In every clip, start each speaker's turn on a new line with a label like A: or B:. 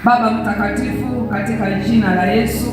A: Baba mtakatifu, katika jina la Yesu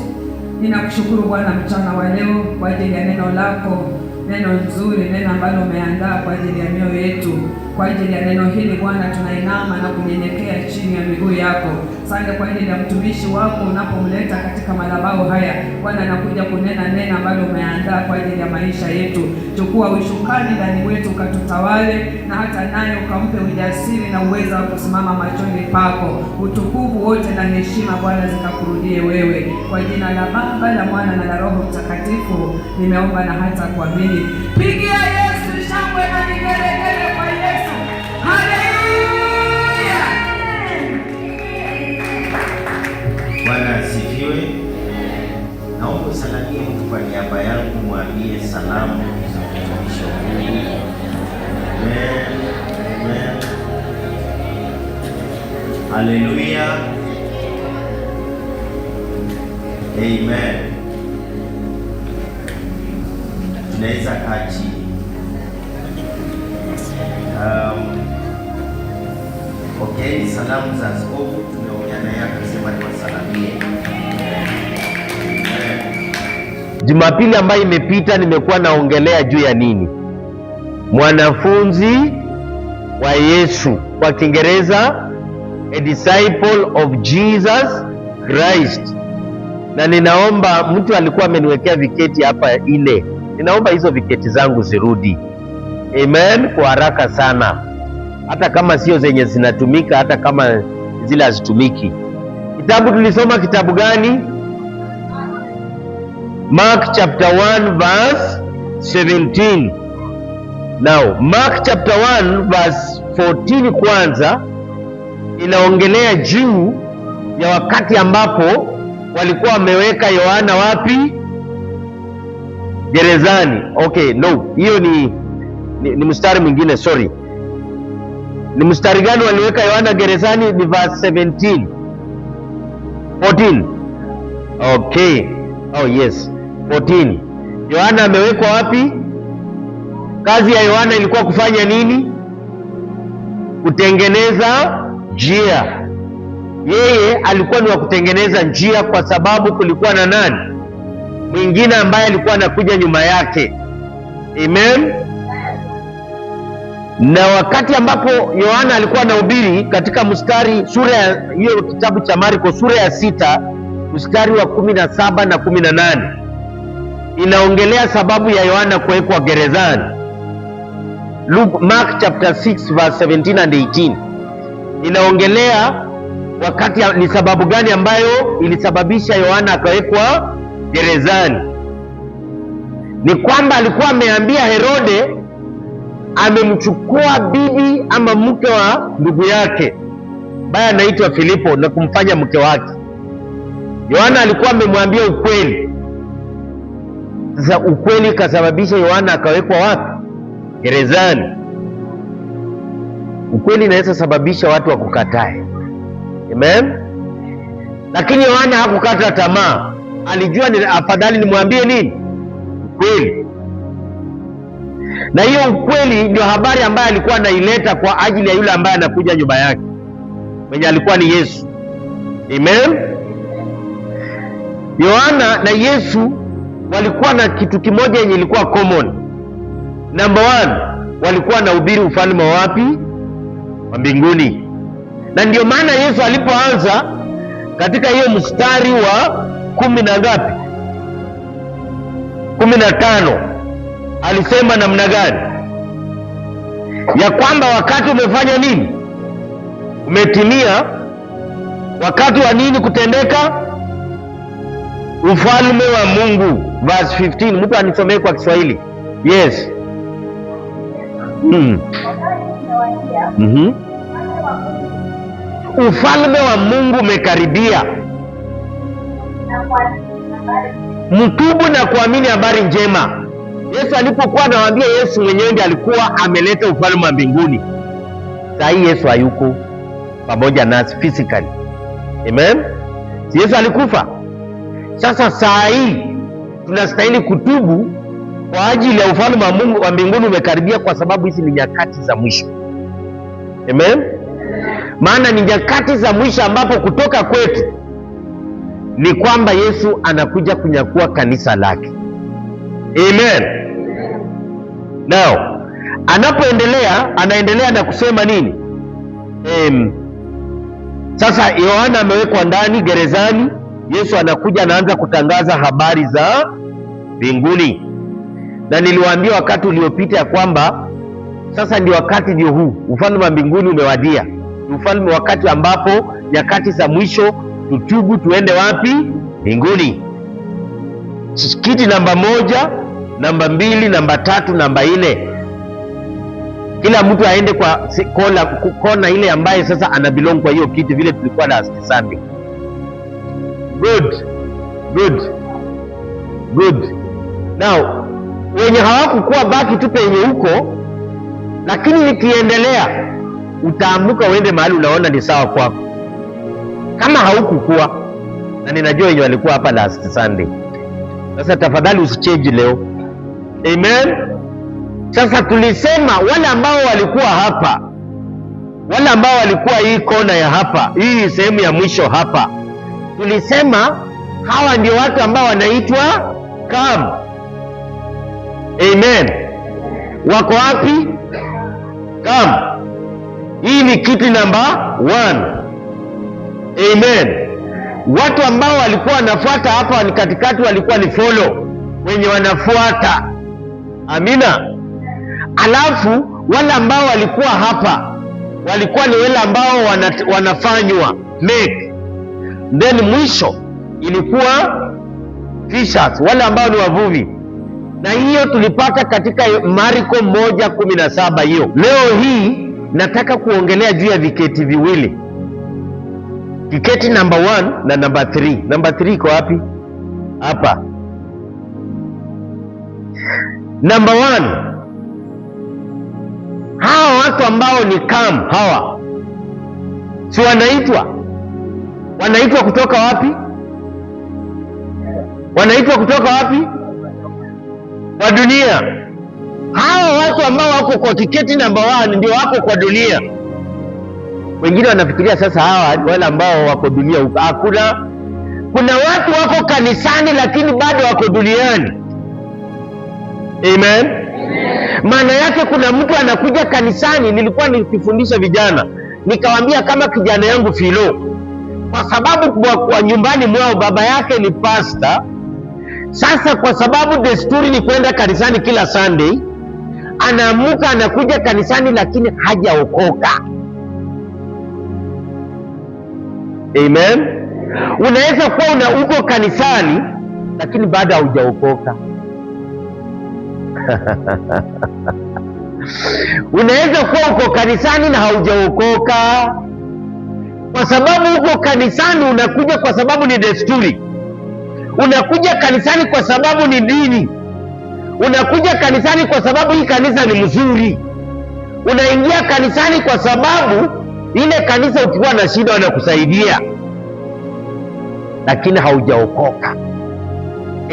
A: ninakushukuru Bwana mchana wa leo kwa ajili ya neno lako, neno nzuri, neno ambalo umeandaa kwa ajili ya mioyo yetu. Kwa ajili ya neno hili Bwana tunainama na kunyenyekea chini ya miguu yako. Asante kwa ajili ya mtumishi wako unapomleta katika madhabahu haya. Bwana anakuja kunena neno ambalo umeandaa kwa ajili ya maisha yetu. Chukua ushukani ndani wetu, ukatutawale, na hata naye ukampe ujasiri na uwezo wa kusimama machoni pako. Utukufu wote na heshima Bwana zikakurudie wewe. Kwa jina la Baba, la Mwana na la Roho Mtakatifu nimeomba na hata kuamini. Pigia Yesu shangwe na vigelegele kwa Yesu. Haleluya!
B: Bwana asifiwe. Naomba salamia mtu kwa niaba yangu, mwambie salamu za mtumishi wa Mungu. Amen. Amen. Haleluya. Amen. Tunaweza kaa chini. Okay, salamu za askofu tumeongea naye akasema niwasalamie.
C: Jumapili ambayo imepita nimekuwa naongelea juu ya nini? Mwanafunzi wa Yesu, kwa Kiingereza a disciple of Jesus Christ. Na ninaomba, mtu alikuwa ameniwekea viketi hapa ile, ninaomba hizo viketi zangu zirudi. Amen, kwa haraka sana, hata kama sio zenye zinatumika, hata kama zile hazitumiki. Kitabu tulisoma kitabu gani? Mark chapter 1 verse 17. Now Mark chapter 1 verse 14 kwanza inaongelea juu ya wakati ambapo walikuwa wameweka Yohana wapi? Gerezani. Okay, no, hiyo ni mstari mwingine, sorry. Ni mstari gani waliweka Yohana gerezani? Ni verse 17. 14. Okay. Oh yes. 14. Yohana amewekwa wapi? Kazi ya Yohana ilikuwa kufanya nini? Kutengeneza njia. Yeye alikuwa ni wa kutengeneza njia, kwa sababu kulikuwa na nani mwingine ambaye alikuwa anakuja nyuma yake. Amen. Na wakati ambapo Yohana alikuwa anahubiri katika mstari, sura ya hiyo kitabu cha Marko sura ya 6 mstari wa 17 na 18 inaongelea sababu ya Yohana kuwekwa gerezani. Mark chapter 6 verse 17 and 18 inaongelea wakati ni sababu gani ambayo ilisababisha Yohana akawekwa gerezani. Ni kwamba alikuwa ameambia Herode amemchukua bibi ama mke wa ndugu yake ambaye anaitwa Filipo na kumfanya mke wake. Yohana alikuwa amemwambia ukweli. Sasa ukweli kasababisha Yohana akawekwa wapi? Gerezani. Ukweli inaweza sababisha watu wakukatae. Amen. Lakini Yohana hakukata tamaa. Alijua ni afadhali nimwambie nini? Ukweli. Na hiyo ukweli ndio habari ambayo alikuwa anaileta kwa ajili ya yule ambaye anakuja nyuma yake, mwenye alikuwa ni Yesu. Amen. Yohana na Yesu walikuwa na kitu kimoja yenye ilikuwa common. Number 1, walikuwa wanahubiri ufalme wa wapi? Wa mbinguni. Na ndio maana Yesu alipoanza katika hiyo mstari wa 10 na ngapi? 15 alisema namna gani? Ya kwamba wakati umefanya nini? Umetimia. Wakati wa nini kutendeka? Ufalme wa Mungu. Verse 15. Mtu anisomee kwa Kiswahili. Yes. Ufalme wa Mungu umekaribia. Mtubu na kuamini habari njema. Yesu alipokuwa anawaambia, Yesu mwenyewe ndiye alikuwa ameleta ufalme wa mbinguni. Saa hii Yesu hayuko pamoja nasi physically. Amen. Yesu alikufa. Sasa saa hii tunastahili kutubu kwa ajili ya ufalme wa Mungu wa mbinguni umekaribia, kwa sababu hizi ni nyakati za mwisho. Amen. maana ni nyakati za mwisho ambapo kutoka kwetu ni kwamba Yesu anakuja kunyakua kanisa lake. Amen. Now, anaendelea na kusema nini? Sasa Yohana amewekwa ndani gerezani. Yesu anakuja anaanza kutangaza habari za mbinguni. Na niliwaambia wakati uliopita ya kwamba sasa ndio wakati ndio huu, ufalme wa mbinguni umewadia. Ni ufalme wakati ambapo nyakati za mwisho tutubu, tuende wapi? Mbinguni. Kiti namba 1, namba 2, namba 3, namba 4. Kila mtu aende kwa kona ile ambaye sasa ana belong kwa hiyo kiti, vile tulikuwa last Sunday. Good. Now, wenye hawakukuwa baki tu penye huko, lakini nikiendelea utaamuka uende mahali unaona ni sawa kwako. Kama haukukuwa, na ninajua wenye walikuwa hapa last Sunday, sasa tafadhali usichange leo. Amen. Sasa tulisema wale ambao walikuwa hapa, wale ambao walikuwa hii kona ya hapa, hii sehemu ya mwisho hapa, tulisema hawa ndio watu ambao wanaitwa come. Amen. Wako wapi? Come. Hii ni kiti namba 1. Amen. Watu ambao walikuwa wanafuata hapa ni katikati, walikuwa ni follow, wenye wanafuata. Amina. Alafu wale ambao walikuwa hapa walikuwa ni wale ambao wanafanywa make. Then mwisho ilikuwa fishers, wale ambao ni wavuvi. Na hiyo tulipata katika Marko 1:17 hiyo. Leo hii nataka kuongelea juu ya viketi viwili. Kiketi namba 1 na namba 3. Namba 3 iko wapi? Hapa. Namba 1. Hawa watu ambao ni come, hawa si wanaitwa kutoka wapi? Wanaitwa kutoka wapi? Kwa dunia. Hawa watu ambao wako kwa kiketi namba 1 ndio wako kwa dunia. Wengine wanafikiria sasa hawa wale ambao wako dunia huko. Kuna watu wako kanisani lakini bado wako duniani. Amen. Maana yake kuna mtu anakuja kanisani. Nilikuwa nikifundisha vijana, nikawaambia kama kijana yangu Philo, kwa sababu kwa nyumbani mwao baba yake ni pastor. Sasa kwa sababu desturi ni kwenda kanisani kila Sunday, anaamuka anakuja kanisani lakini hajaokoka. Amen. Unaweza kuwa uko kanisani lakini bado haujaokoka. Unaweza kuwa uko kanisani na haujaokoka, kwa sababu uko kanisani unakuja kwa sababu ni desturi. Unakuja kanisani kwa sababu ni dini. Unakuja kanisani kwa sababu hii kanisa ni mzuri. Unaingia kanisani kwa sababu ile kanisa ukiwa na shida wanakusaidia, lakini haujaokoka.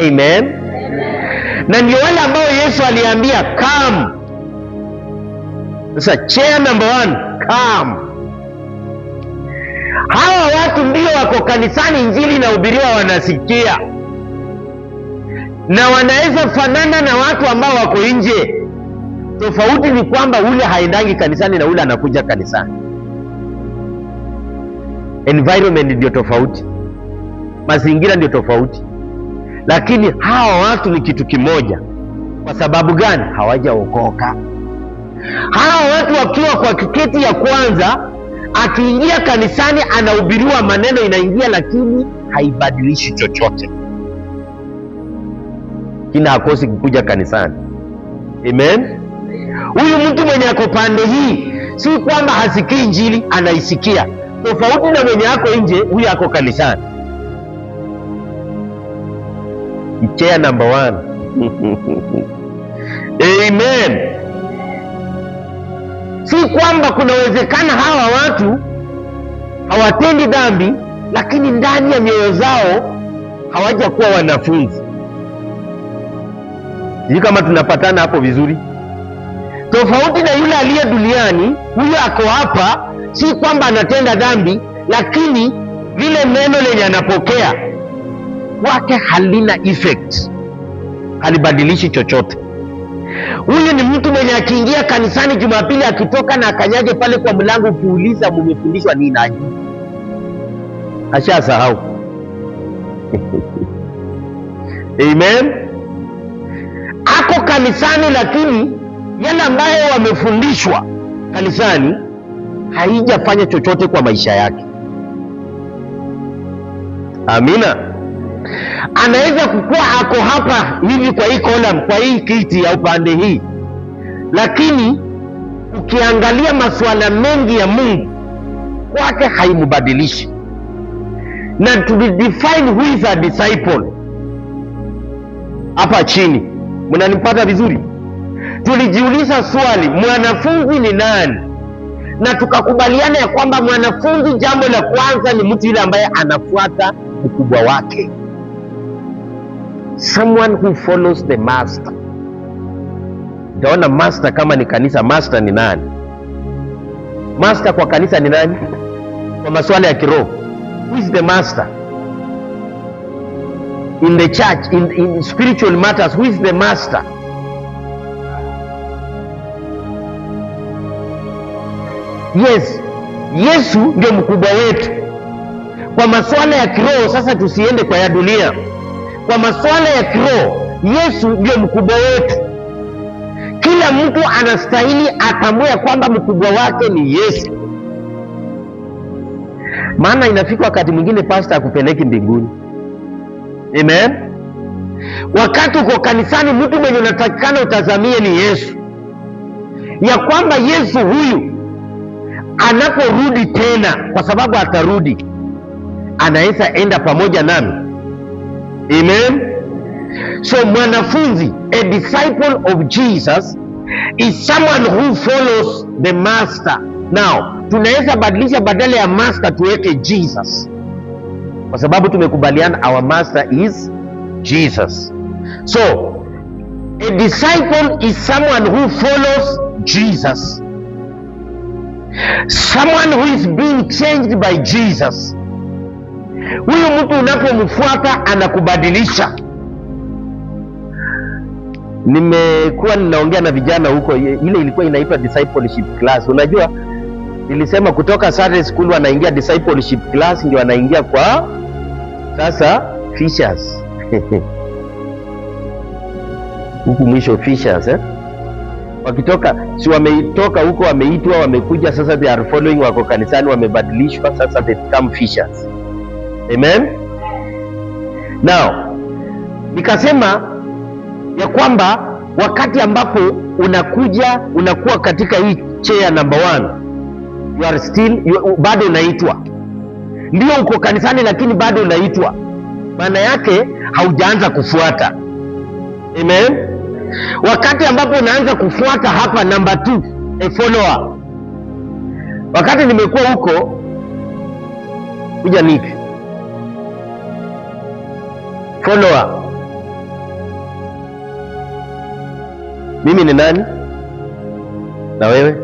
C: Amen. Na ndio wale ambao Yesu aliambia come. Sasa chair number 1, come. Hawa watu ndio wako kanisani, injili inahubiriwa, wanasikia, na wanaweza fanana na watu ambao wako nje. Tofauti ni kwamba ule haendangi kanisani na ule anakuja kanisani. Environment ndio tofauti, mazingira ndio tofauti, lakini hawa watu ni kitu kimoja. Kwa sababu gani? Hawajaokoka. Hawa watu wakiwa kwa kiketi ya kwanza, akiingia kanisani anahubiriwa, maneno inaingia, lakini haibadilishi chochote. Kina hakosi kukuja kanisani. Amen. Huyu mtu mwenye ako pande hii si kwamba hasikii injili, anaisikia. Tofauti na mwenye ako nje, huyu ako kanisani. Chair number 1. Amen. Si kwamba kunawezekana hawa watu hawatendi dhambi, lakini ndani ya mioyo zao hawajakuwa wanafunzi. Sijui kama tunapatana hapo vizuri. Tofauti na yule aliye duniani, huyo ako hapa si kwamba anatenda dhambi, lakini lile neno lenye anapokea kwake halina effect, halibadilishi chochote. Huyu ni mtu mwenye akiingia kanisani Jumapili, akitoka na akanyage pale kwa mlango, ukiuliza mumefundishwa nini, aje ashasahau. Amen. Ako kanisani, lakini yale ambayo wamefundishwa kanisani haijafanya chochote kwa maisha yake. Amina. Anaweza kukua ako hapa hivi kwa hii column, kwa hii kiti ya upande hii, lakini ukiangalia masuala mengi ya Mungu kwake haimubadilishi. Na to define who is a disciple, hapa chini mnanipata vizuri? Tulijiuliza swali, mwanafunzi ni nani? Na tukakubaliana ya kwamba mwanafunzi, jambo la kwanza, ni mtu yule ambaye anafuata mkubwa wake, someone who follows the master. Utaona master kama ni kanisa, master ni nani? Master kwa kanisa ni nani? Kwa masuala ya kiroho, who is the master? In the church, in spiritual matters, who is the master? Yes, Yesu ndio mkubwa wetu kwa masuala ya kiroho. Sasa tusiende kwa ya dunia. Kwa masuala ya kiroho, Yesu ndio mkubwa wetu. Kila mtu anastahili atambue kwamba mkubwa wake ni Yesu. Maana inafika wakati mwingine pastor akupeleki mbinguni. Amen. Wakati uko kanisani, mtu mwenye unatakikana utazamie ni Yesu, ya kwamba Yesu huyu anaporudi tena, kwa sababu atarudi, anaweza enda pamoja nami. Amen. So mwanafunzi, a disciple of Jesus is someone who follows the master. Now tunaweza badilisha, badala ya master tuweke Jesus, kwa sababu tumekubaliana our master is Jesus. So a disciple is someone who follows Jesus, someone who is being changed by Jesus. Huyu mtu unapomfuata anakubadilisha. Nimekuwa ninaongea na vijana huko, ile ilikuwa inaitwa discipleship class. Unajua nilisema kutoka Sunday school wanaingia discipleship class, ndio wanaingia kwa sasa fishers huku mwisho fishers, wakitoka, si wameitoka huko, wameitwa, wamekuja, sasa they are following, wako kanisani, wamebadilishwa, sasa they become fishers. Amen. Now nikasema ya kwamba wakati ambapo unakuwa katika hii chair number 1, you are still, bado unaitwa. Ndio uko kanisani, lakini bado unaitwa. Maana yake haujaanza kufuata. Amen. Wakati ambapo unaanza kufuata, hapa number 2, a follower. Wakati nimekuwa huko, kuja Nick, follower. Mimi ni nani? Na wewe?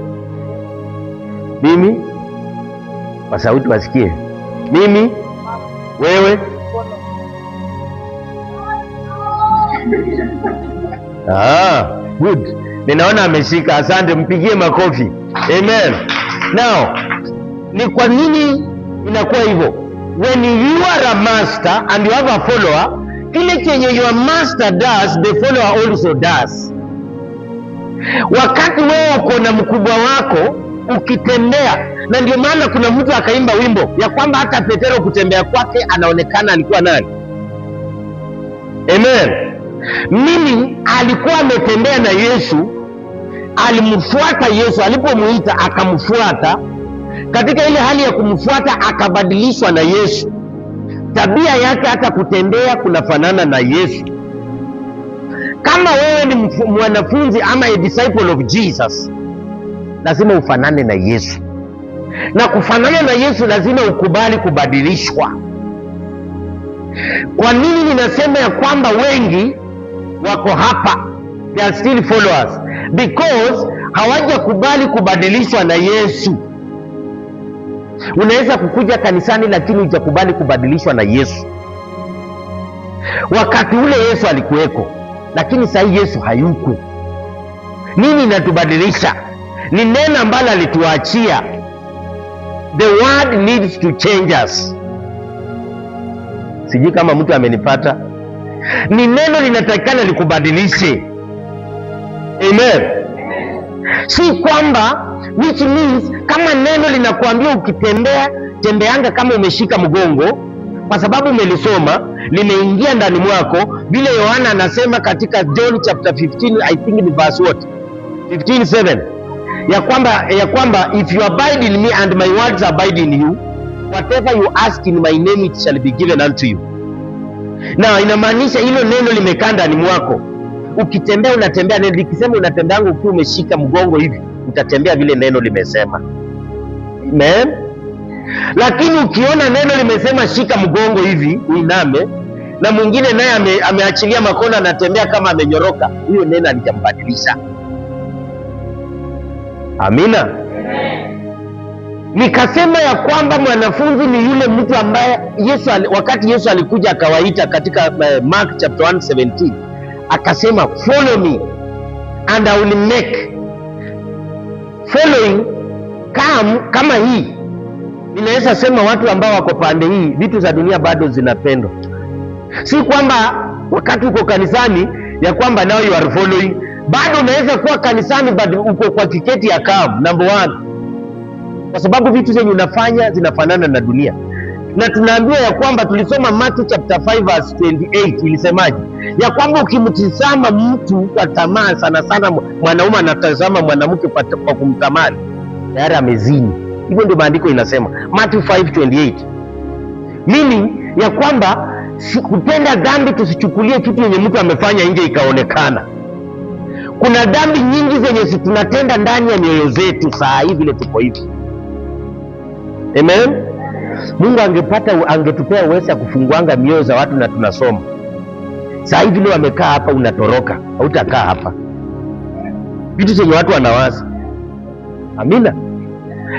C: Mimi, kwa sauti wasikie. Mimi, wewe. Good. Ninaona ameshika. Asante, mpigie makofi. Amen. Now, ni kwa nini inakuwa hivyo? When you are a master and you have a follower, kile chenye your master does, the follower also does. Wakati wewe uko na mkubwa wako ukitembea, na ndio maana kuna mtu akaimba wimbo ya kwamba hata Petero kutembea kwake anaonekana alikuwa nani? Amen. Mimi alikuwa ametembea na Yesu, alimfuata Yesu, alipomuita akamfuata. Katika ile hali ya kumfuata akabadilishwa na Yesu. Tabia yake hata kutembea kunafanana na Yesu. Kama wewe ni mwanafunzi ama a disciple of Jesus, lazima ufanane na Yesu. Na kufanana na Yesu lazima ukubali kubadilishwa. Kwa nini ninasema ya kwamba wengi wako hapa, they are still followers? Because hawajakubali kubadilishwa na Yesu. Unaweza kukuja kanisani lakini hujakubali kubadilishwa na Yesu. Wakati ule Yesu alikuweko, lakini sasa Yesu hayuko. Nini inatubadilisha? Ni neno ambalo alituachia. The word needs to change us. Sijui kama mtu amenipata. Ni neno linatakikana likubadilishe. Amen. Si kwamba, which means kama neno linakuambia ukitembea, tembeanga kama umeshika mgongo, kwa sababu umelisoma, limeingia ndani mwako, vile Yohana anasema katika John chapter 15, I think ni verse what? 15:7. Ya kwamba if you abide in me and my words abide in you, whatever you ask in my name it shall be given unto you. Na inamaanisha hilo neno limekaa ndani mwako. Ukitembea unatembea neno, likisema unatembeanga ukiwa umeshika mgongo hivi, utatembea vile neno limesema. Amen. Lakini ukiona neno limesema shika mgongo hivi uiname, na mwingine naye ameachilia makono anatembea kama amenyoroka, huyo neno halijambadilisha. Amina. Nikasema ya kwamba mwanafunzi ni yule mtu ambaye wakati Yesu alikuja akawaita katika Mark chapter 1:17, akasema follow me and I will make. Following kama hii, ninaweza sema watu ambao wako pande hii, vitu za dunia bado zinapendwa. Si kwamba wakati uko kanisani ya kwamba now you are following. Bado unaweza kuwa kanisani bado uko kwa tiketi ya number 1. Kwa sababu vitu zenye unafanya zinafanana na dunia. Na tunaambiwa ya kwamba tulisoma Matthew chapter 5 verse 28, ilisemaje? Ya kwamba ukimtizama mtu kwa tamaa, sana sana mwanaume anatazama mwanamke kwa kumtamani, tayari amezini. Hivyo ndio maandiko inasema, Matthew 5:28. Meaning ya kwamba kutenda dhambi tusichukulie kitu yenye mtu amefanya nje ikaonekana. Kuna dhambi nyingi zenye tunatenda ndani ya mioyo zetu saa hivi vile tuko hivi. Amen. Mungu angetupea uwezo kufunguanga mioyo za watu na tunasoma. Saa hivi leo wamekaa hapa, unatoroka, hautakaa hapa. Vitu zenye watu wanawaza. Amina.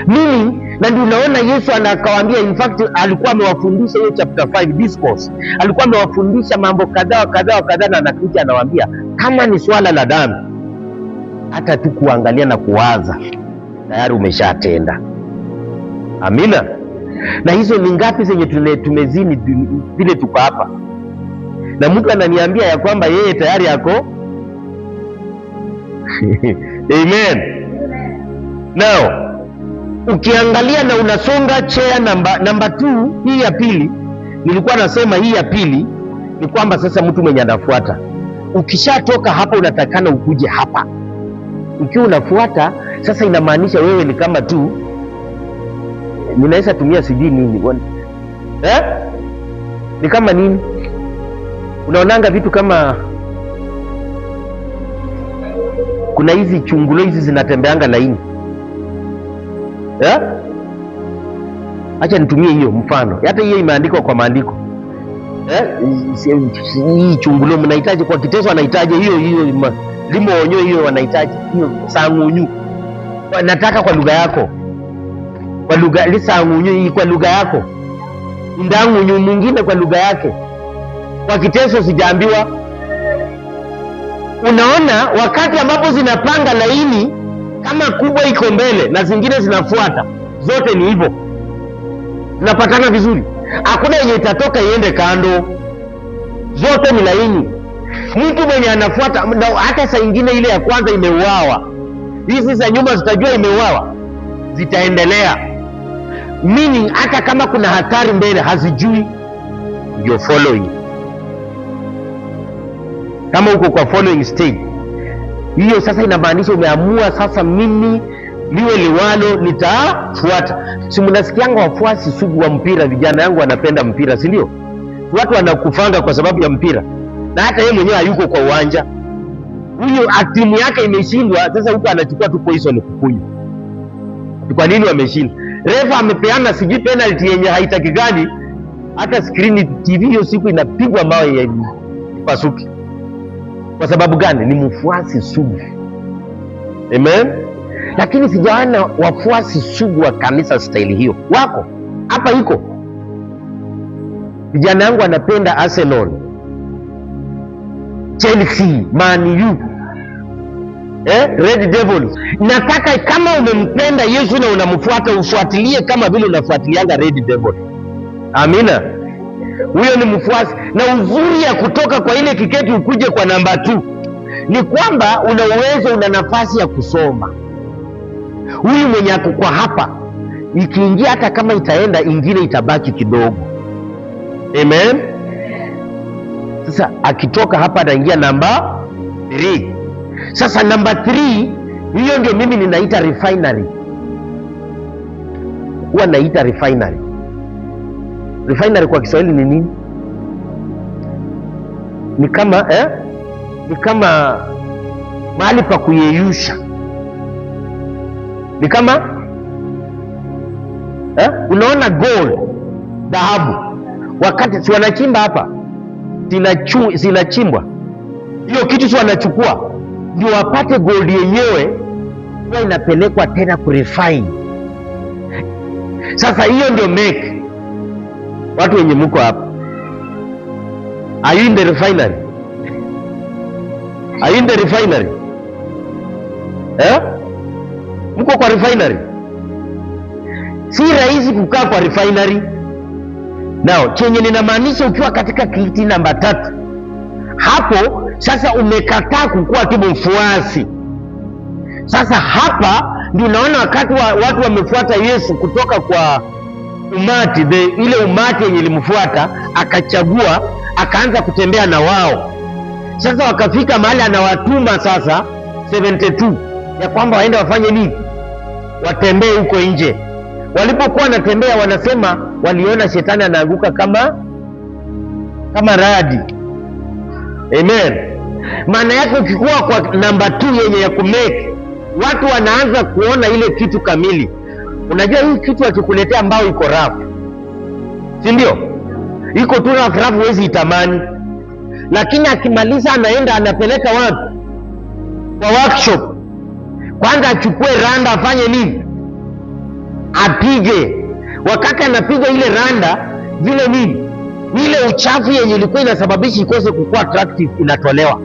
C: Mimi na ndio unaona Yesu anakawaambia, in fact alikuwa amewafundisha hiyo chapter 5 discourse. Alikuwa amewafundisha mambo kadhaa na anakuja anawaambia kama ni swala la dhambi, hata tu kuangalia na kuwaza tayari umeshatenda. Amina. Na hizo ni ngapi zenye tumezini vile tuko hapa, na mtu ananiambia ya kwamba yeye tayari yako. Amen. Now ukiangalia na unasonga chair number 2, hii ya pili, nilikuwa nasema hii ya pili ni kwamba sasa mtu mwenye anafuata, ukishatoka hapa unatakana ukuje hapa. Ukiwa unafuata sasa, inamaanisha wewe ni kama tu, ninaweza tumia sijui nini ni kama nini, unaonanga vitu kama kuna hizi chungulo hizi zinatembeanga laini. Acha nitumie hiyo mfano, hata hiyo imeandikwa kwa maandiko. Hii chungulo mnahitaji kwa kiteso, anahitaji hiyo limo onyo, hiyo wanahitaji hiyo sangunyu. Nataka kwa lugha yako, kwa lugha lisangunyu hii kwa lugha yako, ndangunyu mwingine kwa lugha yake. Kwa kiteso sijaambiwa. Unaona wakati ambapo zinapanga laini, kama kubwa iko mbele na zingine zinafuata, zote ni hivyo, zinapatana vizuri, hakuna yenye itatoka iende kando, zote ni laini. Mtu mwenye anafuata, na hata saa ingine ile ya kwanza imeuawa, hizi za nyuma zitajua imeuawa, zitaendelea. Meaning hata kama kuna hatari mbele hazijui, you're following. Kama uko kwa following stage hiyo, sasa inamaanisha umeamua sasa, mimi liwe liwalo nitafuata. Si mnasikianga wafuasi sugu wa mpira, vijana yangu wanapenda mpira, si ndio? Watu wanakufanga kwa sababu ya mpira, na hata yeye mwenyewe hayuko kwa uwanja. Huyo timu yake imeshindwa, sasa huko anachukua tu poison kukunywa. Kwa nini wameshinda? Refa amepeana sijui penalty yenye haitakikani, hata screen TV hiyo siku inapigwa mawe ya pasuki. Kwa sababu gani? Ni mfuasi sugu. Amen. lakini sijaona wafuasi sugu wa kanisa staili hiyo. Wako hapa, iko vijana yangu wanapenda Arsenal, Chelsea, Man U, Red Devils. Nataka kama umempenda Yesu na unamfuata, ufuatilie kama vile unafuatilianga Red Devils. Amina. Huyo ni mfuasi. Na uzuri ya kutoka kwa ile kiketi ukuje kwa namba 2 ni kwamba una uwezo, una nafasi ya kusoma. Huyu mwenye ako kwa hapa, ikiingia hata kama itaenda, ingine itabaki kidogo. Amen. Sasa akitoka hapa anaingia namba 3. Sasa namba 3 hiyo ndio mimi ninaita refinery. Huwa naita refinery. Refinery kwa Kiswahili ni nini? Ni kama ni kama mahali pa kuyeyusha. Ni kama unaona gold, dhahabu, wakati si wanachimba hapa, zinachimbwa hiyo kitu, si wanachukua ndio wapate gold yenyewe, huwa inapelekwa tena kurefine. Sasa hiyo ndio make. Watu wenye mko hapa, are you in the refinery? Are you in the refinery? Mko kwa refinery? Si rahisi kukaa kwa refinery. Now, chenye ninamaanisha, ukiwa katika kiti namba 3 hapo sasa umekataa kukuwa tu mfuasi. Sasa hapa ndio unaona wakati watu wamefuata Yesu kutoka kwa umati, ile umati yenye ilimfuata, akachagua, akaanza kutembea na wao. Sasa wakafika mahali anawatuma sasa 72 ya kwamba waende wafanye nini? Watembee huko nje. Walipokuwa wanatembea, wanasema waliona shetani anaanguka kama radi. Amen. Maana yake ukikuwa kwa namba 2 yenye ya kumake, watu wanaanza kuona ile kitu kamili. Unajua hii kitu akikuletea ambao iko rafu, si ndio? Iko tu rafu, huwezi itamani. Lakini akimaliza anaenda anapeleka watu kwa workshop, kwanza achukue randa, afanye nini? Apige. Wakati anapiga ile randa, vile nini, ile uchafu yenye ilikuwa inasababisha ikose kukua attractive inatolewa.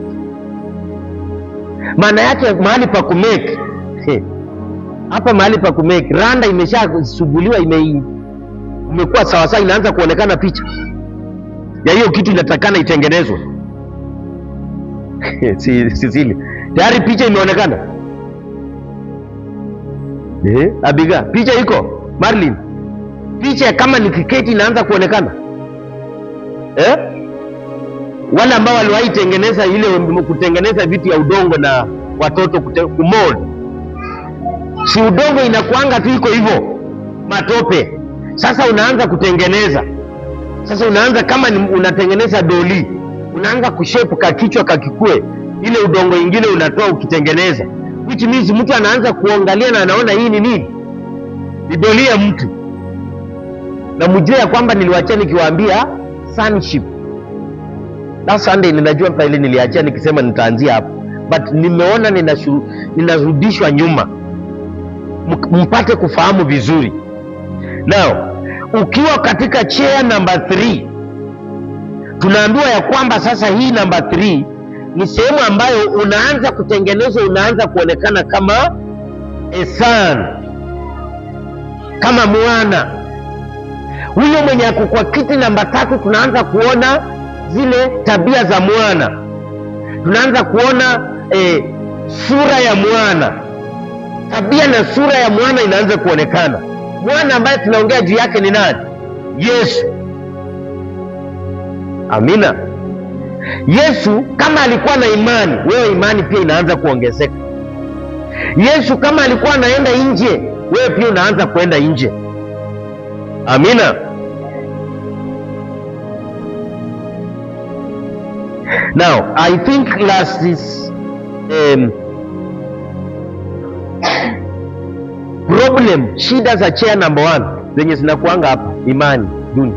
C: Maana yake mahali pa kumake hapa, mahali pa kumake, randa imeshasuguliwa, imekuwa sawa sawa, inaanza kuonekana picha ya hiyo kitu inatakana itengenezwe. Sisili tayari picha imeonekana. Abiga, picha iko. Marlin, picha kama ni kiketi inaanza kuonekana. Wale ambao waliwahi tengeneza ile, kutengeneza vitu ya udongo na watoto kumold, si udongo inakuanga tu iko hivyo matope. Sasa unaanza kutengeneza. Sasa unaanza kama unatengeneza doli, unaanza kushape ka kichwa kakikue, ile udongo ingine unatoa ukitengeneza, which means mtu anaanza kuangalia na anaona hii ni nini? Ni doli ya mtu. Na mjue ya kwamba niliwaachia nikiwaambia sonship. Na Sunday ninajua pale niliachia nikisema nitaanzia hapo, but nimeona ninarudishwa nyuma mpate kufahamu vizuri. Now, ukiwa katika chair number 3, tunaambiwa ya kwamba sasa hii number 3 ni sehemu ambayo unaanza kutengenezwa, unaanza kuonekana kama a son, kama mwana. Huyo mwenye ako kwa kiti namba 3, tunaanza kuona zile tabia za mwana, tunaanza kuona sura ya mwana. Tabia na sura ya mwana inaanza kuonekana. Mwana ambaye tunaongea juu yake ni nani? Yesu. Amina. Yesu kama alikuwa na imani, wewe imani pia inaanza kuongezeka. Yesu kama alikuwa anaenda nje, wewe pia unaanza kuenda nje. Amina. Now, I think last is problem, shida za chair number 1 zenye zinakuanga hapa, imani duni,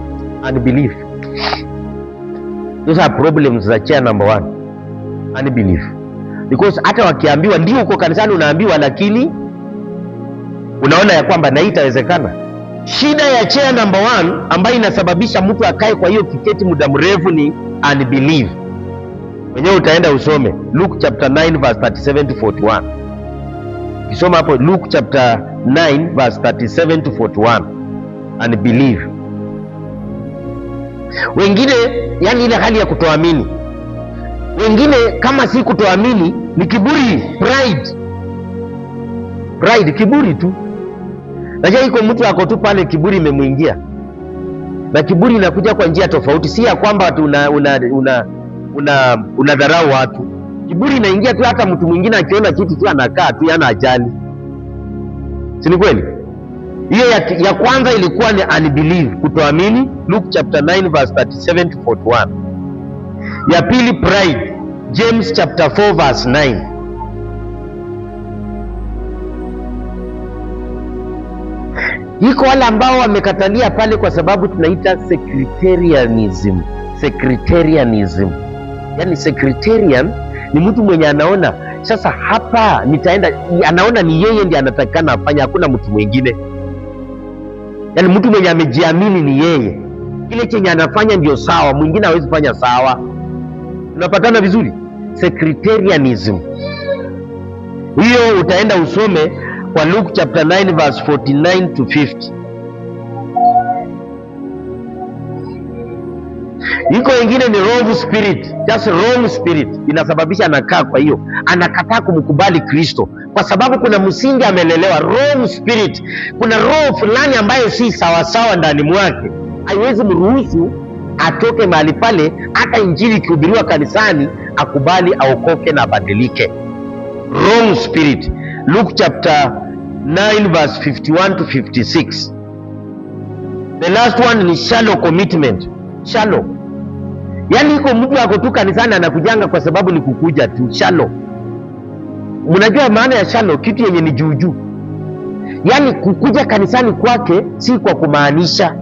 C: unbelief. Those are problems za chair number 1, unbelief. Because hata wakiambiwa ndio uko kanisani unaambiwa, lakini Unaona ya kwamba na itawezekana. Shida ya chair number 1 ambayo inasababisha mtu akae kwa hiyo kiketi muda mrefu ni unbelief. Wenyewe utaenda usome Luke chapter 9 verse 37 to 41. Ukisoma hapo Luke chapter 9 verse 37 to 41, unbelief. Wengine yani ile hali ya kutoamini. Wengine kama si kutoamini ni kiburi, pride, kiburi tu. Najua iko mtu ako tu pale kiburi imemuingia. Na kiburi inakuja kwa njia tofauti, si ya kwamba tu unadharau watu. Kiburi inaingia tu, hata mtu mwingine akiona kitu tu anakaa tu, yana ajali. Si ni kweli? Hiyo ya kwanza ilikuwa ni unbelief, kutoamini, Luke chapter 9 verse 37 to 41. Ya pili pride, James chapter 4 verse 9. Iko wale ambao wamekatalia pale kwa sababu tunaita secretarianism. Yaani secretarian ni mtu mwenye anaona sasa hapa nitaenda, anaona ni yeye ndiye anatakikana afanye, hakuna mtu mwingine. Yaani mtu mwenye amejiamini ni yeye, kile chenye anafanya ndio sawa, mwingine hawezi fanya sawa. Tunapatana vizuri? Secretarianism hiyo utaenda usome kwa Luke chapter 9 verse 49 to 50. Iko wengine ni wrong spirit, just wrong spirit inasababisha anakaa kwa hiyo, anakataa kumkubali Kristo kwa sababu kuna msingi amelelewa. Wrong spirit, kuna roho fulani ambayo si sawasawa ndani mwake, haiwezi mruhusu atoke mahali pale, hata injili ikihubiriwa kanisani akubali aokoke na abadilike. Wrong spirit, Luke chapter 9 verse 51 to 56. The last one ni shallow commitment. Shallow, yaani iko mtu ako tu kanisani anakujanga kwa sababu ni kukuja tu. Shallow, mnajua maana ya shallow? Kitu yenye ni juujuu. Yaani kukuja kanisani kwake si kwa kumaanisha,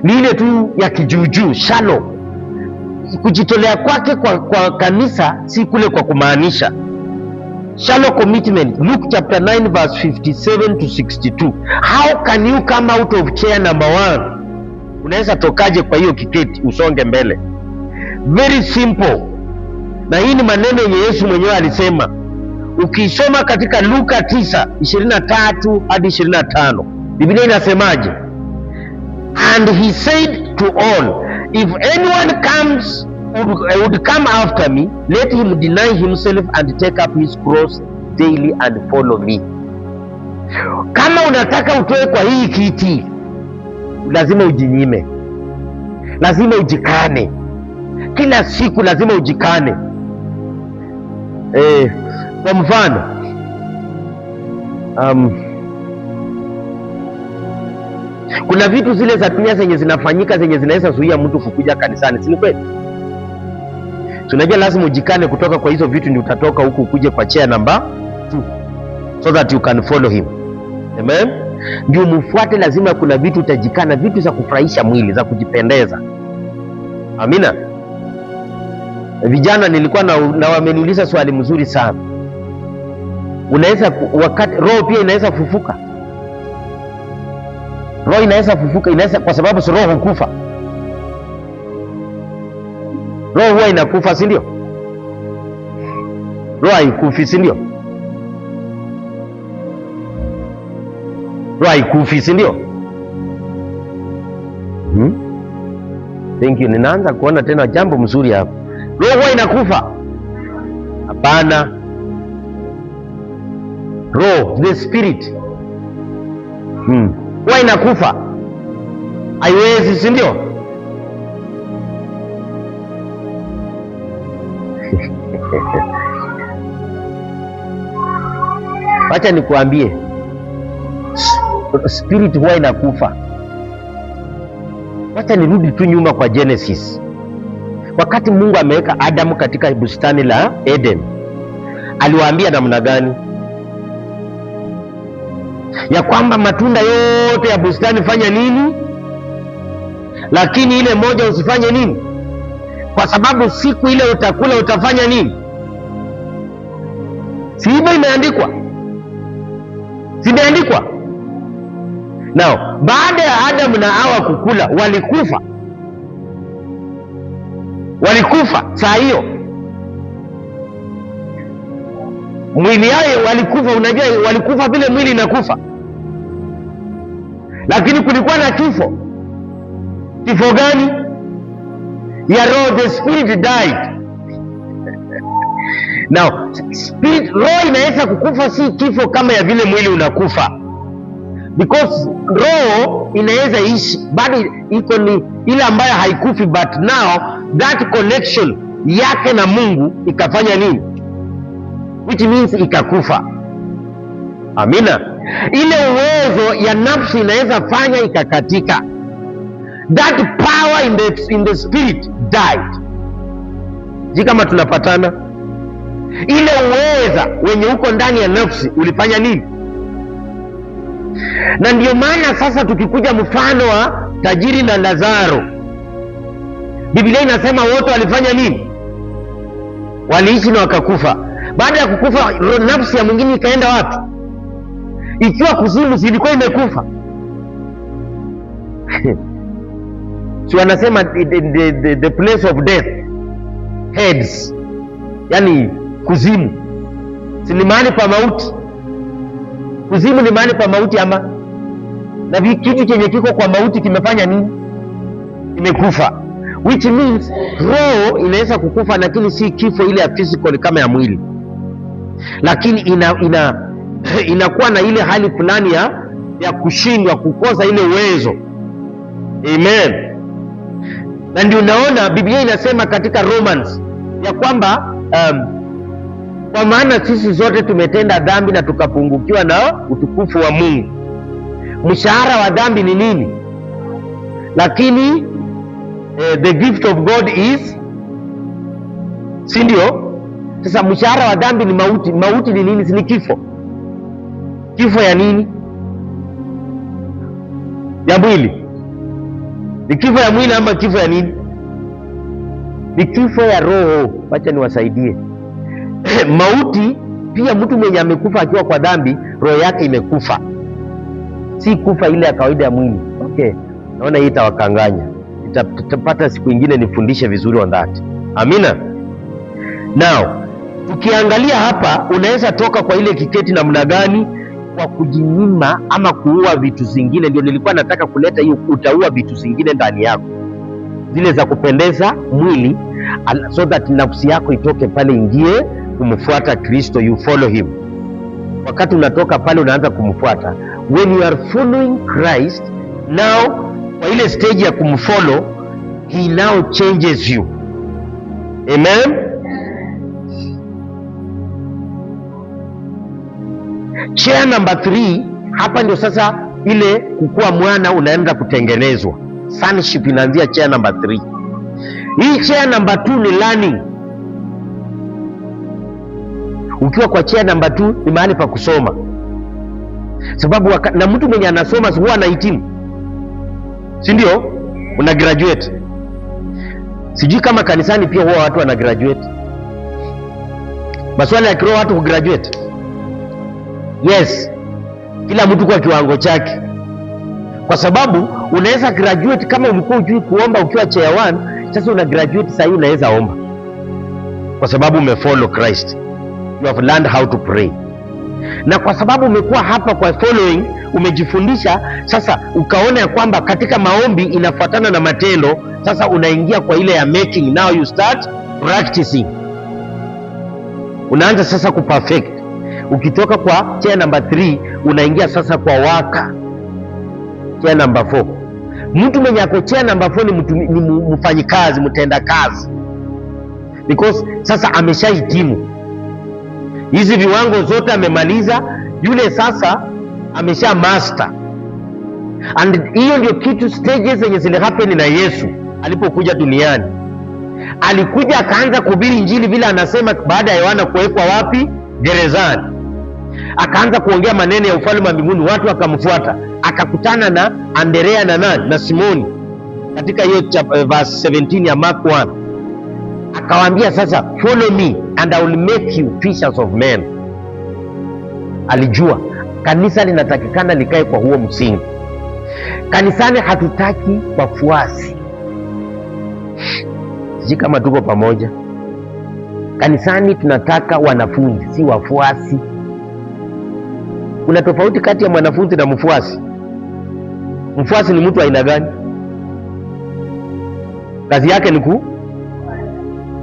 C: ni ile tu ya kijuujuu. Shallow, kujitolea kwake kwa kanisa si kule kwa kumaanisha. Shallow commitment, Luke chapter 9 verse 57 to 62. How can you come out of chair number 1? Unaweza tokaje kwa hiyo kiketi usonge mbele? Very simple. Na hii ni maneno yenye Yesu mwenyewe alisema. Ukisoma katika Luka 9:23 hadi 25, Biblia inasemaje? And he said to all, if anyone would come after me, let him deny himself and take up his cross daily and follow me. Kama unataka utoe kwa hii kiti, lazima ujinyime, lazima ujikane. Kila siku lazima ujikane. Kwa mfano kuna vitu zile za dunia zenye zinafanyika zenye zinaweza zuia mtu kukuja kanisani, si kweli? Tunajua lazima ujikane kutoka kwa hizo vitu, ndio utatoka huku ukuje kwa chair number 2 so that you can follow him. Amen. Ndio mfuate, lazima kuna vitu utajikana, vitu za kufurahisha mwili, za kujipendeza. Amina. Vijana nilikuwa na wameniuliza swali mzuri sana. Unaweza wakati roho pia inaweza fufuka? Roho inaweza fufuka, inaweza, kwa sababu si roho hukufa. Roho huwa inakufa, si ndio? Roho haikufi, si ndio? Roho haikufi, si ndio? Thank you. Ninaanza kuona tena jambo mzuri hapa. Roho huwa inakufa? Hapana. Roho, the spirit, huwa inakufa? Haiwezi, si ndio? Acha nikuambie, spirit huwa inakufa. Acha nirudi tu nyuma kwa Genesis. Wakati Mungu ameweka Adamu katika bustani la Eden, aliwaambia namna gani? Ya kwamba matunda yote ya bustani fanya nini, lakini ile moja usifanye nini, kwa sababu siku ile utakula utafanya nini? Si hivyo imeandikwa? Zimeandikwa. Now, baada ya Adamu na Hawa kukula, walikufa saa hiyo, mwili yao walikufa. Unajua walikufa vile mwili inakufa, lakini kulikuwa na kifo. Kifo gani? Ya roho. The spirit died. Now, roho inaweza kukufa, si kifo kama ya vile mwili unakufa, because roho inaweza ishi bado, iko ni ile ambayo haikufi, but now that connection yake na Mungu ikafanya nini? Which means ikakufa. Amina. Ile uwezo ya nafsi inaweza fanya ikakatika. That power in the spirit died. Je, kama tunapatana? Ile uweza wenye uko ndani ya nafsi ulifanya nini? Na ndio maana sasa tukikuja mfano wa tajiri na Lazaro, Biblia inasema wote walifanya nini? Waliishi na wakakufa. Baada ya kukufa, nafsi ya mwingine ikaenda wapi? Ikiwa kuzimu zilikuwa imekufa. Si wanasema the place of death, Hades, yani kuzimu, si ni mahali pa mauti? Kuzimu ni mahali pa mauti ama? Na kitu chenye kiko kwa mauti kimefanya nini? Imekufa. Which means roho inaweza kukufa, lakini si kifo ile ya physical kama ya mwili, lakini inakuwa na ile hali fulani ya kushindwa, kukosa ile uwezo. Amen. Na ndio unaona Biblia inasema katika Romans ya kwamba kwa maana sisi zote tumetenda dhambi na tukapungukiwa na utukufu wa Mungu. Mshahara wa dhambi ni nini? Lakini the gift of God is, si ndio? Sasa mshahara wa dhambi ni mauti. Mauti ni nini? Si ni kifo. Kifo ya nini? Ya mwili. Ni kifo ya mwili ama kifo ya nini? Ni kifo ya roho. Wacha niwasaidie. Mauti pia, mtu mwenye amekufa akiwa kwa dhambi, roho yake imekufa, si kufa ile ya kawaida ya mwili. Okay, naona hii itawakanganya. Tutapata siku ingine nifundishe vizuri on that. Amina. Now, tukiangalia hapa, unaweza toka kwa ile kiketi namna gani? Kwa kujinyima ama kuua vitu zingine. Ndio nilikuwa nataka kuleta hiyo, utaua vitu zingine ndani yako, zile za kupendeza mwili, so that nafsi yako itoke pale, ingie kumfuata Kristo, you follow him. Wakati unatoka pale unaanza kumfuata. When you are following Christ, now kwa ile stage ya kumfollow, he now changes you. Amen. Chair number 3, hapa ndio sasa ile kukua mwana unaenda kutengenezwa. Sonship inaanzia chair number 3. Hii chair number 2 ni learning. Ukiwa kwa chair number 2 ni mahali pa kusoma, sababu na mtu mwenye anasoma huwa anahitimu, si ndio? Una graduate. Sijui kama kanisani pia huwa watu wana graduate. Maswala ya kiroho watu graduate. Yes, kila mtu kwa kiwango chake, kwa sababu unaweza graduate kama ulikuwa hujui kuomba ukiwa chair 1, sasa una graduate sasa hivi unaweza omba, kwa sababu umefollow Christ. You have learned how to pray. Na kwa sababu umekuwa hapa kwa following, umejifundisha, sasa ukaona ya kwamba katika maombi inafuatana na matendo. Sasa unaingia kwa ile ya making. Now you start practicing. Unaanza sasa kuperfect. Ukitoka kwa chair number 3 unaingia sasa kwa waka chair number 4. Mtu mwenye ako chair number 4 ni mfanyikazi, mtenda kazi, because sasa ameshahitimu hizi viwango zote, amemaliza. Yule sasa amesha master. And hiyo ndio kitu stages zenye zile happen na Yesu alipokuja duniani. Alikuja akaanza kuhubiri injili vile anasema, baada ya Yohana kuwekwa wapi? Gerezani. Akaanza kuongea maneno ya ufalme wa mbinguni, watu wakamfuata. Akakutana na Andrea na nani? Na Simoni, katika hiyo verse 17 ya Mark 1. Akawaambia sasa, follow me and I will make you fishers of men. Alijua Kanisa linatakikana likae kwa huo msingi. Kanisani hatutaki wafuasi. Sisi kama tuko pamoja. Kanisani tunataka wanafunzi, si wafuasi. Kuna tofauti kati ya mwanafunzi na mfuasi. Mfuasi ni mtu aina gani? Kazi yake ni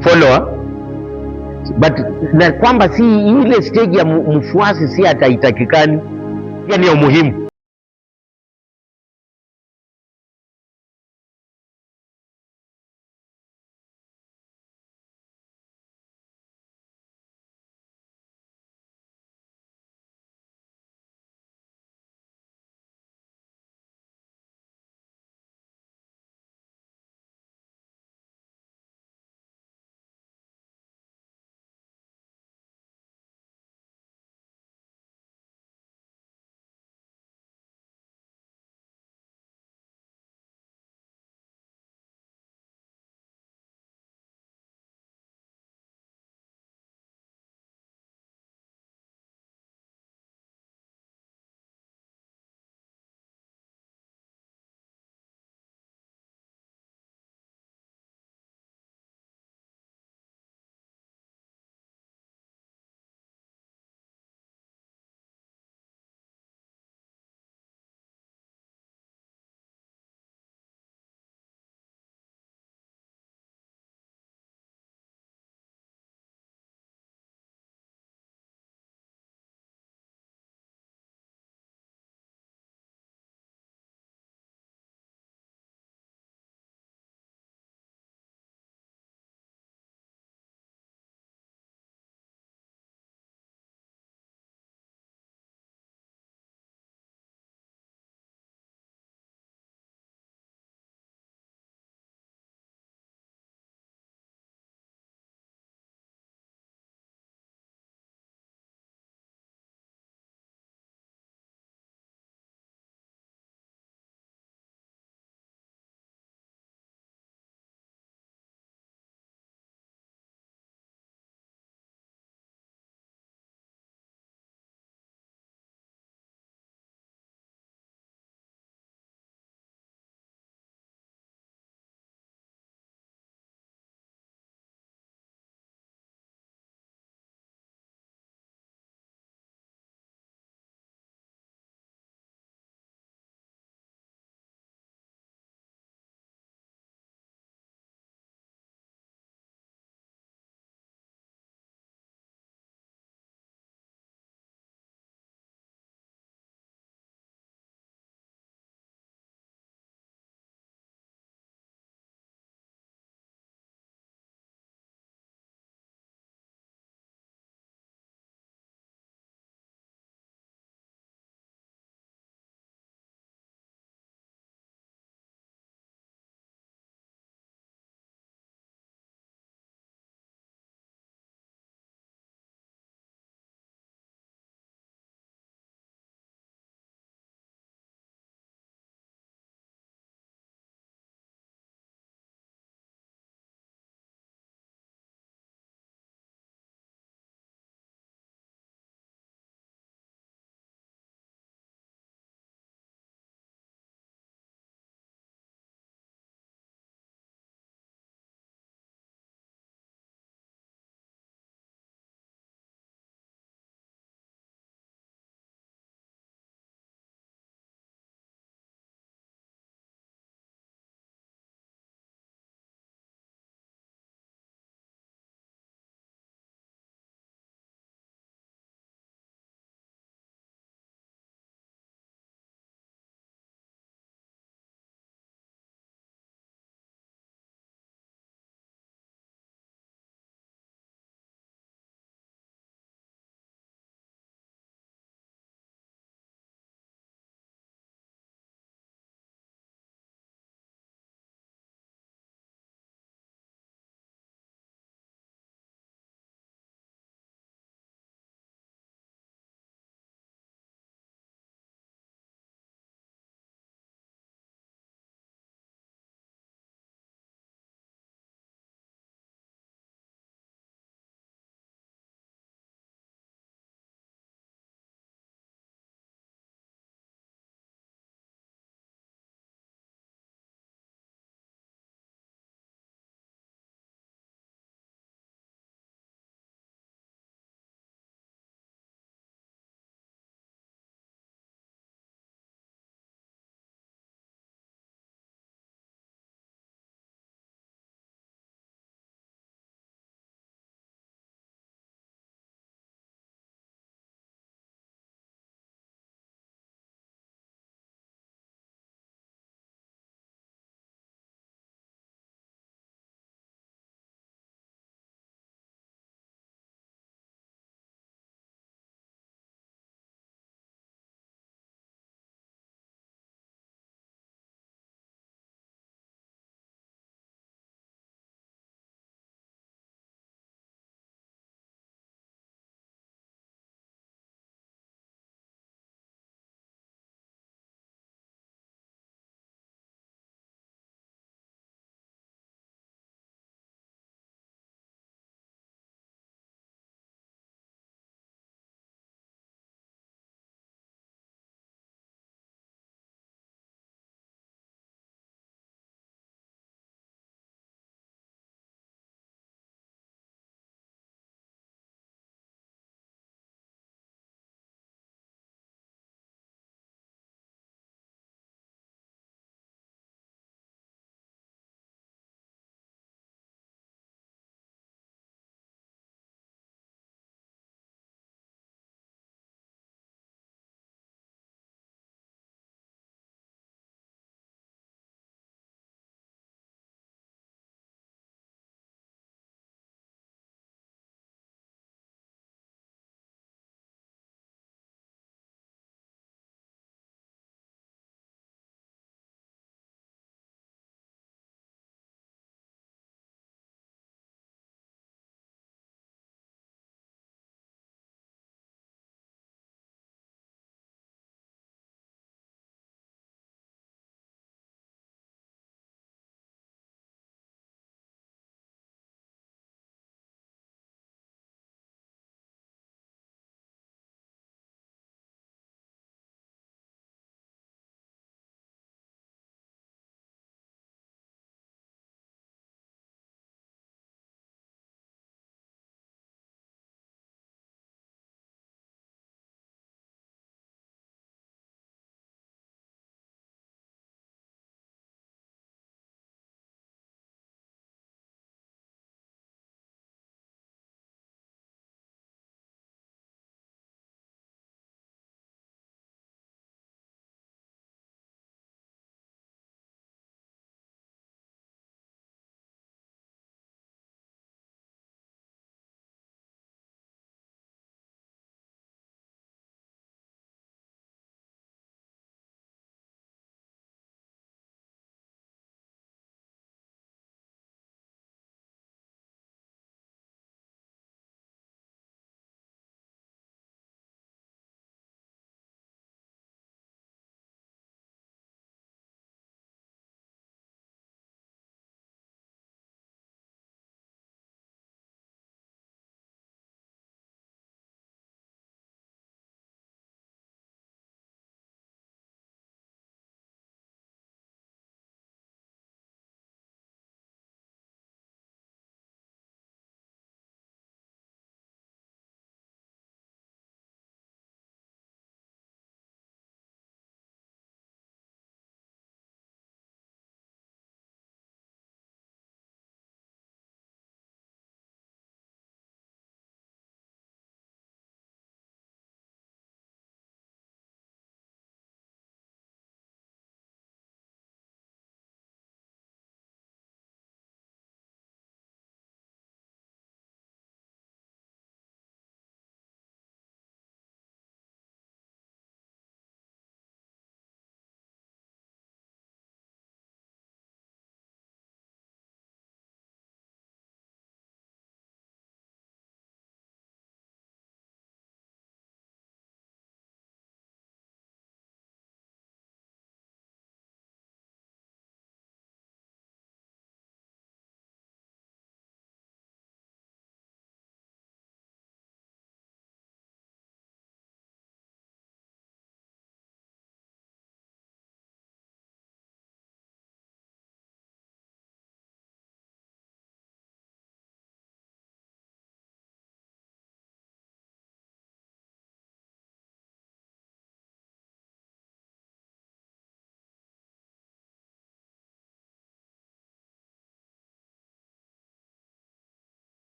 C: follower, but na kwamba si ile stage ya mfuasi si ataitakikani, pia ni umuhimu.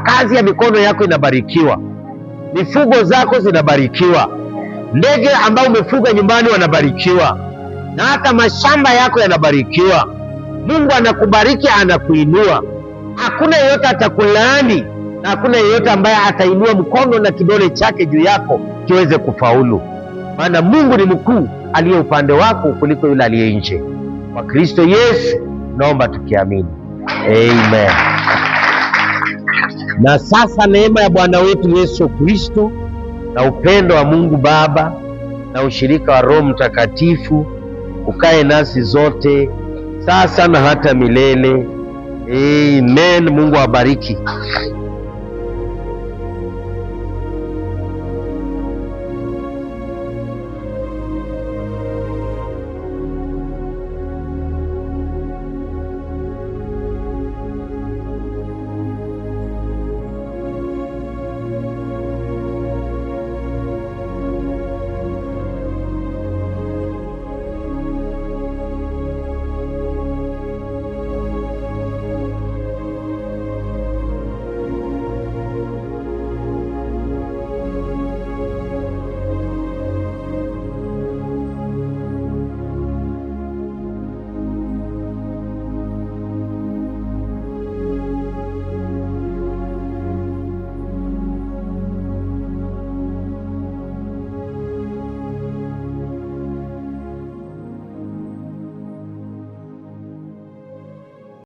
C: kazi ya mikono yako inabarikiwa, mifugo zako zinabarikiwa, ndege ambao umefuga nyumbani wanabarikiwa, na hata mashamba yako yanabarikiwa. Mungu anakubariki, anakuinua. Hakuna yeyote atakulaani, na hakuna yeyote ambaye atainua mkono na kidole chake juu yako kiweze kufaulu, maana Mungu ni mkuu aliye upande wako kuliko yule aliye nje. Kwa Kristo Yesu naomba tukiamini, amen. Na sasa neema ya Bwana wetu Yesu Kristo na upendo wa Mungu Baba na ushirika wa Roho Mtakatifu ukae nasi zote sasa na hata milele. Amen. Mungu awabariki.